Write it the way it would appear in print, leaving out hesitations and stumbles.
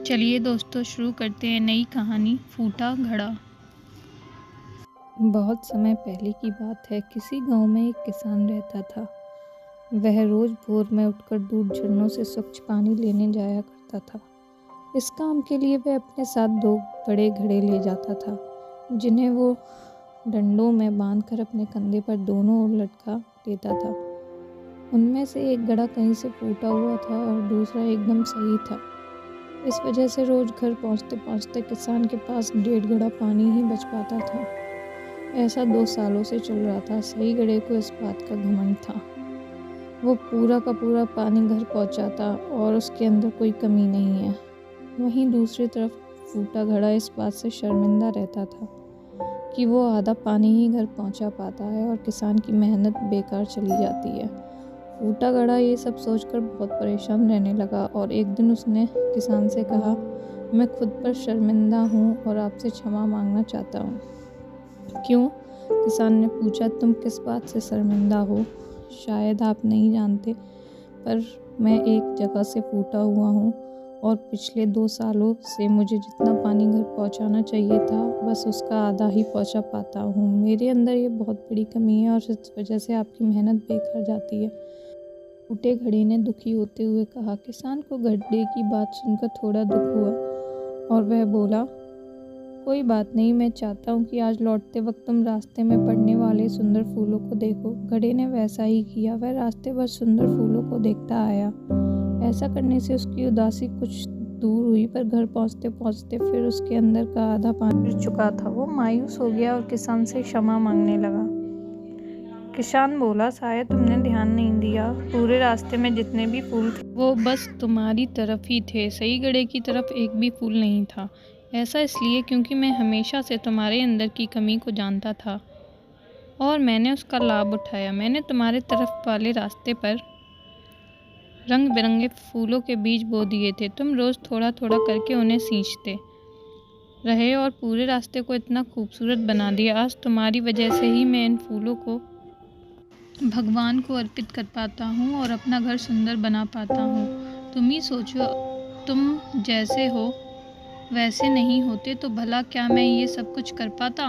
चलिए दोस्तों शुरू करते हैं नई कहानी फूटा घड़ा। बहुत समय पहले की बात है। किसी गांव में एक किसान रहता था। वह रोज भोर में उठकर दूर झरनों से स्वच्छ पानी लेने जाया करता था। इस काम के लिए वह अपने साथ 2 बड़े घड़े ले जाता था, जिन्हें वो डंडों में बांधकर अपने कंधे पर दोनों ओर लटका लेता था। उनमें से एक घड़ा कहीं से फूटा हुआ था और दूसरा एकदम सही था। इस वजह से रोज घर पहुंचते पहुंचते किसान के पास 1.5 घड़ा पानी ही बच पाता था। ऐसा 2 सालों से चल रहा था। सही घड़े को इस बात का घमंड था। वो पूरा का पूरा पानी घर पहुंचाता और उसके अंदर कोई कमी नहीं है। वहीं दूसरी तरफ फूटा घड़ा इस बात से शर्मिंदा रहता था कि वो आधा पानी ही घर पहुंचा पाता है और किसान की मेहनत बेकार चली जाती है। फूटा घड़ा ये सब सोचकर बहुत परेशान रहने लगा और एक दिन उसने किसान से कहा, मैं खुद पर शर्मिंदा हूँ और आपसे क्षमा मांगना चाहता हूँ। क्यों? किसान ने पूछा। तुम किस बात से शर्मिंदा हो? शायद आप नहीं जानते, पर मैं एक जगह से फूटा हुआ हूँ और पिछले 2 सालों से मुझे जितना पानी घर पहुँचाना चाहिए था, बस उसका आधा ही पहुँचा पाता हूँ। मेरे अंदर ये बहुत बड़ी कमी है और इस वजह से आपकी मेहनत बेकार जाती है। फूटे घड़े ने दुखी होते हुए कहा। किसान को घड़े की बात सुनकर थोड़ा दुख हुआ और वह बोला, कोई बात नहीं, मैं चाहता हूँ कि आज लौटते वक्त तुम रास्ते में पड़ने वाले सुंदर फूलों को देखो। घड़े ने वैसा ही किया। वह रास्ते भर सुंदर फूलों को देखता आया। ऐसा करने से उसकी उदासी कुछ दूर हुई, पर घर पहुँचते पहुँचते फिर उसके अंदर का आधा पानी गिर चुका था। वो मायूस हो गया और किसान से क्षमा मांगने लगा। किसान बोला, शायद तुमने ध्यान नहीं दिया। पूरे रास्ते में जितने भी फूल थे वो बस तुम्हारी तरफ ही थे। सही घड़े की तरफ एक भी फूल नहीं था। ऐसा इसलिए क्योंकि मैं हमेशा से तुम्हारे अंदर की कमी को जानता था और मैंने उसका लाभ उठाया। मैंने तुम्हारे तरफ वाले रास्ते पर रंग बिरंगे फूलों के बीज बो दिए थे। तुम रोज़ थोड़ा थोड़ा करके उन्हें सींचते रहे और पूरे रास्ते को इतना खूबसूरत बना दिया। आज तुम्हारी वजह से ही मैं इन फूलों को भगवान को अर्पित कर पाता हूँ और अपना घर सुंदर बना पाता हूँ। तुम ही सोचो, तुम जैसे हो वैसे नहीं होते तो भला क्या मैं ये सब कुछ कर पाता।